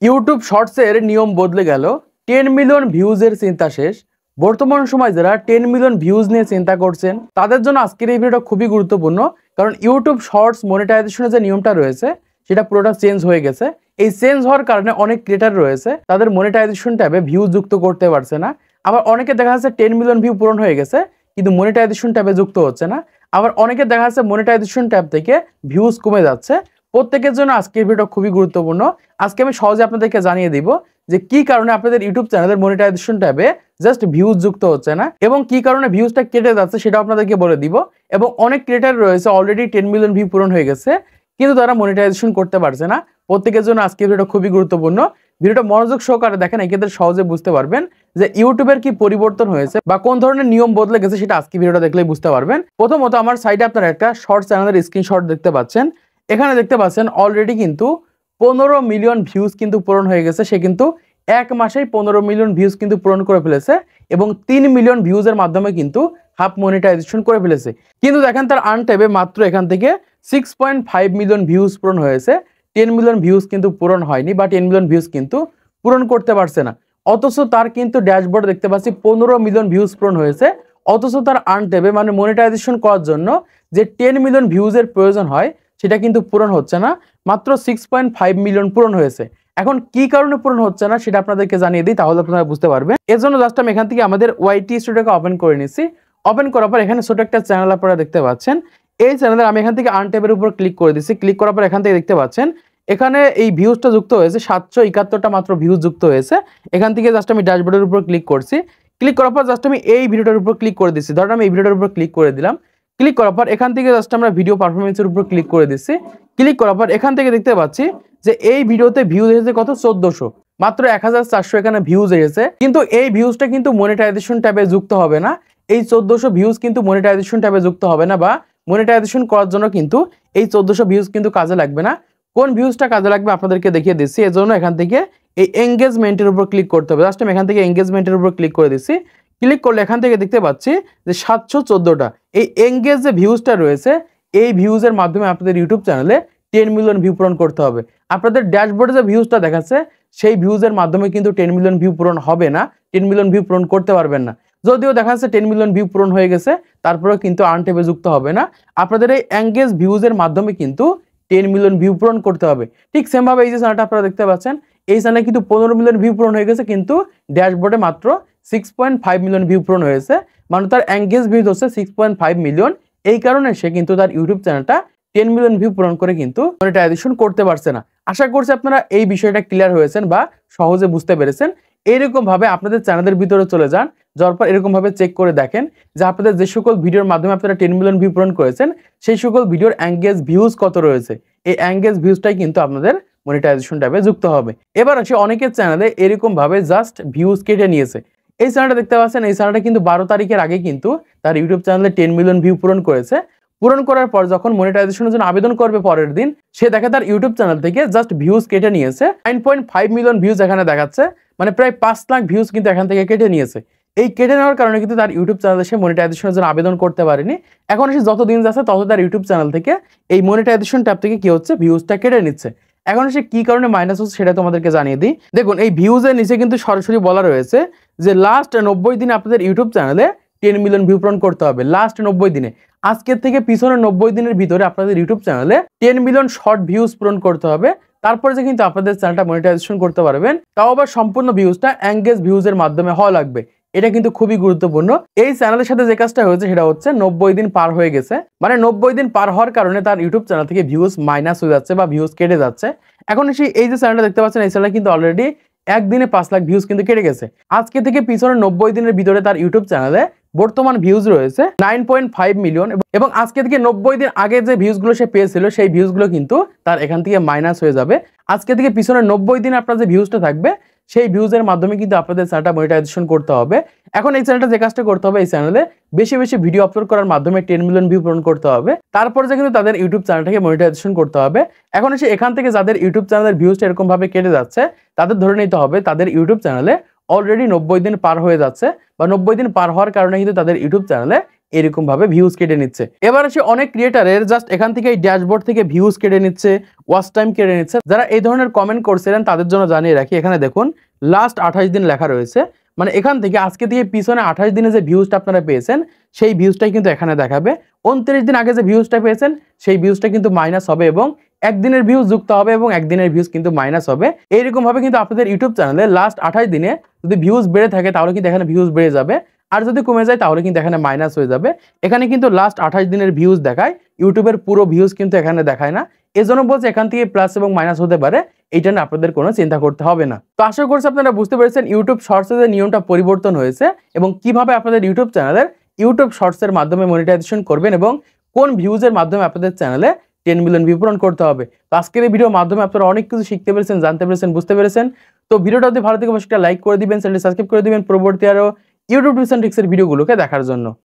YouTube শর্টসের নিয়ম বদলে গেল। 10 মিলিয়ন ভিউজের চিন্তা শেষ। বর্তমান সময় যারা 10 মিলিয়ন ভিউজ নিয়ে চিন্তা করছেন তাদের জন্য আজকের এই ভিডিওটা খুবই গুরুত্বপূর্ণ, কারণ ইউটিউব শর্টস মনিটাইজেশনের যে নিয়মটা রয়েছে সেটা পুরোটা চেঞ্জ হয়ে গেছে। এই চেঞ্জ হওয়ার কারণে অনেক ক্রিয়েটর রয়েছে তাদের মনিটাইজেশন ট্যাবে ভিউজ যুক্ত করতে পারছে না। আবার অনেকে দেখা যাচ্ছে 10 মিলিয়ন ভিউ পূরণ হয়ে গেছে কিন্তু মনিটাইজেশন ট্যাবে যুক্ত হচ্ছে না। আবার অনেকে দেখা যাচ্ছে মনিটাইজেশন ট্যাব থেকে ভিউজ কমে যাচ্ছে। প্রত্যেকের জন্য আজকের ভিডিও খুবই গুরুত্বপূর্ণ। আজকে আমি সহজে আপনাদেরকে জানিয়ে দিব যে কি কারণে আপনাদের ইউটিউব চ্যানেলের মনিটাইজেশন ট্যাবে জাস্ট ভিউজ যুক্ত হচ্ছে না এবং কি কারণে ভিউজটা কেটে যাচ্ছে সেটা আপনাদেরকে বলে দিব। এবং অনেক ক্রিয়েটর রয়েছে অলরেডি 10 মিলিয়ন ভিউ পূরণ হয়ে গেছে কিন্তু তারা মনিটাইজেশন করতে পারছে না। প্রত্যেকের জন্য আজকের ভিডিওটা খুবই গুরুত্বপূর্ণ। ভিডিওটা মনোযোগ সহকারে দেখেন, এক্ষেত্রে সহজে বুঝতে পারবেন যে ইউটিউবের কি পরিবর্তন হয়েছে বা কোন ধরনের নিয়ম বদলে গেছে সেটা আজকে ভিডিওটা দেখলেই বুঝতে পারবেন। প্রথমত আমার সাইডে আপনারা একটা শর্ট চ্যানেলের স্ক্রিনশট দেখতে পাচ্ছেন। এখানে দেখতে পাচ্ছেন অলরেডি কিন্তু 15 মিলিয়ন ভিউজ কিন্তু পূরণ হয়ে গেছে। সে কিন্তু এক মাসেই 15 মিলিয়ন ভিউজ কিন্তু পূরণ করে ফেলেছে এবং 3 মিলিয়ন ভিউজের মাধ্যমে কিন্তু হাফ মনিটাইজেশন করে ফেলেছে। কিন্তু দেখেন তার আর্ন ট্যাবে মাত্র এখান থেকে 6.5 মিলিয়ন ভিউজ পূরণ হয়েছে। 10 মিলিয়ন ভিউজ কিন্তু পূরণ হয়নি বা 10 মিলিয়ন ভিউজ কিন্তু পূরণ করতে পারছে না। অথচ তার কিন্তু ড্যাশবোর্ডে দেখতে পাচ্ছি 15 মিলিয়ন ভিউজ পূরণ হয়েছে। অথচ তার আর্ন ট্যাবে মানে মনিটাইজেশন করার জন্য যে 10 মিলিয়ন ভিউজের প্রয়োজন হয় সেটা কিন্তু পূরণ হচ্ছে না, মাত্র 6.5 মিলিয়ন পূরণ হয়েছে। এখন কি কারণে পূরণ হচ্ছে না সেটা আপনাদেরকে জানিয়ে দিই, তাহলে আপনারা বুঝতে পারবেন। এর জন্য জাস্ট আমি এখান থেকে আমাদের ওয়াইটি স্টুডিওকে ওপেন করে নিচ্ছি। ওপেন করার পর এখানে ছোট একটা চ্যানেল আপনারা দেখতে পাচ্ছেন। এই চ্যানেলের আমি এখান থেকে আর্ন ট্যাবের উপর ক্লিক করে দিচ্ছি। ক্লিক করার পর এখান থেকে দেখতে পাচ্ছেন এখানে এই ভিউজটা যুক্ত হয়েছে, 771টা মাত্র ভিউজ যুক্ত হয়েছে। এখান থেকে জাস্ট আমি ড্যাশবোর্ডের উপর ক্লিক করছি। ক্লিক করার পর জাস্ট আমি এই ভিডিওটার উপর ক্লিক করে দিচ্ছি। ধরেন আমি এই ভিডিওটার উপর ক্লিক করে দিলাম। ক্লিক করার পর এখান থেকে জাস্ট আমরা ভিডিও পারফরমেন্সের উপর ক্লিক করে দিচ্ছি। ক্লিক করার পর এখান থেকে দেখতে পাচ্ছি যে এই ভিডিওতে ভিউজ এসেছে কত, 1400, মাত্র 1400 এখানে ভিউজ এসেছে। কিন্তু এই ভিউজটা কিন্তু মনিটাইজেশন ট্যাবে যুক্ত হবে না। এই 1400 ভিউজ কিন্তু মনিটাইজেশন ট্যাবে যুক্ত হবে না বা মনিটাইজেশন করার জন্য কিন্তু এই 1400 ভিউজ কিন্তু কাজে লাগবে না। কোন ভিউজটা কাজে লাগবে আপনাদেরকে দেখিয়ে দিচ্ছি। এর জন্য এখান থেকে এই এঙ্গেজমেন্টের উপর ক্লিক করতে হবে। জাস্ট আমি এখান থেকে এঙ্গেজমেন্টের উপর ক্লিক করে দিচ্ছি। ক্লিক করলে এখান থেকে দেখতে পাচ্ছি যে 714টা এই এঙ্গেজ যে ভিউজটা রয়েছে এই ভিউজের মাধ্যমে আপনাদের ইউটিউব চ্যানেলে 10 মিলিয়ন ভিউ পূরণ করতে হবে। আপনাদের ড্যাশবোর্ডে যে ভিউজটা দেখাচ্ছে সেই ভিউজের মাধ্যমে কিন্তু 10 মিলিয়ন ভিউ পূরণ হবে না, 10 মিলিয়ন ভিউ পূরণ করতে পারবেন না। যদিও দেখা যাচ্ছে 10 মিলিয়ন ভিউ পূরণ হয়ে গেছে তারপরেও কিন্তু আর্ন ট্যাবে যুক্ত হবে না। আপনাদের এই এঙ্গেজ ভিউজের মাধ্যমে কিন্তু 10 মিলিয়ন ভিউ পূরণ করতে হবে। ঠিক সেম ভাবে এই যে চ্যানেলটা আপনারা দেখতে পাচ্ছেন, এই চ্যানেলে কিন্তু 15 মিলিয়ন ভিউ পূরণ হয়ে গেছে কিন্তু ড্যাশবোর্ডে মাত্র 6.5 মিলিয়ন ভিউ পূরণ হয়েছে, মানে তার এঙ্গেজ ভিউজ হচ্ছে 6.5 মিলিয়ন। এই কারণে সে কিন্তু তার ইউটিউব চ্যানেলটা 10 মিলিয়ন ভিউ পূরণ করে কিন্তু মনিটাইজেশন করতে পারছে না। আশা করছি আপনারা এই বিষয়টা ক্লিয়ার হয়েছেন বা সহজে বুঝতে পেরেছেন। এইরকম ভাবে আপনাদের চ্যানেলের ভিতরে চলে যান, যাওয়ার পর এরকম ভাবে চেক করে দেখেন যে আপনাদের যে সকল ভিডিওর মাধ্যমে আপনারা 10 মিলিয়ন ভিউ পূরণ করেছেন সেই সকল ভিডিওর এঙ্গেজ ভিউজ কত রয়েছে। এই এঙ্গেজ ভিউজটাই কিন্তু আপনাদের মনিটাইজেশন ট্যাবে যুক্ত হবে। এবার আছে অনেকের চ্যানেলে এরকম ভাবে জাস্ট ভিউজ কেটে নিয়েছে। এই চ্যানেলটা দেখতে পাচ্ছেন, এই চ্যানেলটা কিন্তু 12 তারিখের আগে কিন্তু তার ইউটিউব চ্যানেলে 10 মিলিয়ন ভিউ পূরণ করেছে। পূরণ করার পর যখন মনিটাইজেশনের জন্য আবেদন করবে পরের দিন, সে দেখে তার ইউটিউব চ্যানেল থেকে জাস্ট ভিউজ কেটে নিয়েছে 9.5 মিলিয়ন ভিউজ এখানে দেখাচ্ছে, মানে প্রায় 5 লাখ ভিউজ কিন্তু এখান থেকে কেটে নিয়েছে। এই কেটে নেওয়ার কারণে কিন্তু তার ইউটিউব চ্যানেলে সে মনিটাইজেশনের জন্য আবেদন করতে পারেনি। এখন সে যত দিন যাচ্ছে তত তার ইউটিউব চ্যানেল থেকে এই মনিটাইজেশন ট্যাব থেকে কি হচ্ছে, ভিউজটা কেটে নিচ্ছে। এখন সে কি কারণে মাইনাস হচ্ছে সেটা তোমাদেরকে জানিয়ে দিই। দেখুন এই ভিউজের নিচে কিন্তু সরাসরি বলা রয়েছে যে লাস্ট 90 দিনে আপনাদের ইউটিউব চ্যানেলে 10 মিলিয়ন ভিউ পূরণ করতে হবে। লাস্ট 90 দিনে, আজকের থেকে পিছনে 90 দিনের ভিতরে আপনাদের ইউটিউব চ্যানেলে 10 মিলিয়ন শর্ট ভিউজ পূরণ করতে হবে। তারপরে যে কিন্তু আপনাদের চ্যানেলটা মনিটাইজেশন করতে পারবেন, তাও আবার সম্পূর্ণ ভিউজটা এঙ্গেজ ভিউজের মাধ্যমে হওয়া লাগবে। এটা কিন্তু খুবই গুরুত্বপূর্ণ। এই চ্যানেলের সাথে যে কাজটা হয়েছে সেটা হচ্ছে 90 দিন পার হয়ে গেছে, মানে 90 দিন পার হওয়ার কারণে তার ইউটিউব চ্যানেল থেকে ভিউজ মাইনাস হয়ে যাচ্ছে বা ভিউজ কেটে যাচ্ছে। এখন এই যে চ্যানেলটা দেখতে পাচ্ছেন, এই চ্যানেলে কিন্তু অলরেডি একদিনে 5 লাখ ভিউজ কিন্তু কেটে গেছে। আজকে থেকে পিছনে 90 দিনের ভিতরে তার ইউটিউব চ্যানেলে বর্তমান ভিউজ রয়েছে 9.5 মিলিয়ন এবং আজকে থেকে 90 দিন আগে যে ভিউজগুলো সে পেয়েছিল সেই ভিউজগুলো কিন্তু তার এখান থেকে মাইনাস হয়ে যাবে। আজকে থেকে পিছনে 90 দিন আপনার যে ভিউজটা থাকবে সেই ভিউজের মাধ্যমে কিন্তু আপনাদের চ্যানেলটা মনিটাইজেশন করতে হবে। এখন এই চ্যানেলটা যে কাজটা করতে হবে, এই চ্যানেলে বেশি বেশি ভিডিও আপলোড করার মাধ্যমে 10 মিলিয়ন ভিউ পূরণ করতে হবে। তারপরে যে কিন্তু তাদের ইউটিউব চ্যানেলটাকে মনিটাইজেশন করতে হবে। এখন এখান থেকে যাদের ইউটিউব চ্যানেলের ভিউজটা এরকম ভাবে কেটে যাচ্ছে তাদের ধরে নিতে হবে তাদের ইউটিউব চ্যানেলে অলরেডি 90 দিন পার হয়ে যাচ্ছে বা 90 দিন পার হওয়ার কারণে কিন্তু তাদের ইউটিউব চ্যানেলে এরকম ভাবে ভিউজ কেটে নিচ্ছে। এবার আসে অনেক ক্রিয়েটারের জাস্ট এখান থেকে এই ড্যাশবোর্ড থেকে ভিউজ কেটে নিচ্ছে, ওয়াচ টাইম কেটে নিচ্ছে। যারা এই ধরনের কমেন্ট করছিলেন তাদের জন্য জানিয়ে রাখি, এখানে দেখুন লাস্ট 28 দিন লেখা রয়েছে। মানে এখান থেকে আজকে দিয়ে পিছনে 28 দিনে যে ভিউজটা আপনারা পেয়েছেন সেই ভিউজটাই কিন্তু এখানে দেখাবে। 29 দিন আগে যে ভিউজটা পেয়েছেন সেই ভিউজটা কিন্তু মাইনাস হবে এবং একদিনের ভিউজ যুক্ত হবে এবং একদিনের ভিউজ কিন্তু মাইনাস হবে। এইরকম ভাবে কিন্তু আপনাদের ইউটিউব চ্যানেলে লাস্ট 28 দিনে যদি ভিউজ বেড়ে থাকে তাহলে কিন্তু এখানে ভিউজ বেড়ে যাবে, আর যদি কমে যায় তাহলে কিন্তু এখানে মাইনাস হয়ে যাবে। এখানে কিন্তু লাস্ট 28 দিনের ভিউজ দেখায়, ইউটিউবের পুরো ভিউজ কিন্তু এখানে দেখায় না। এজন্য বলছে এখান থেকে প্লাস এবং মাইনাস হতে পারে, এটা নিয়ে আপনাদের কোনো চিন্তা করতে হবে না। তো আশা করছি আপনারা বুঝতে পেরেছেন ইউটিউব শর্টসের যে নিয়মটা পরিবর্তন হয়েছে এবং কিভাবে আপনাদের ইউটিউব চ্যানেলের ইউটিউব শর্টসের মাধ্যমে মনিটাইজেশন করবেন এবং কোন ভিউজের মাধ্যমে আপনাদের চ্যানেলে 10 মিলিয়ন ভিউ পূরণ করতে হবে। তো আজকের এই ভিডিওর মাধ্যমে আপনারা অনেক কিছু শিখতে পেরেছেন, জানতে পেরেছেন, বুঝতে পেরেছেন। তো ভিডিওটা যদি ভালো থেকে অবশ্যই একটা লাইক করে দিবেন, চ্যানেলটি সাবস্ক্রাইব করে দিবেন পরবর্তী আরো ইউটিউব টিপস এন্ড ট্রিক্সের ভিডিওগুলোকে দেখার জন্য।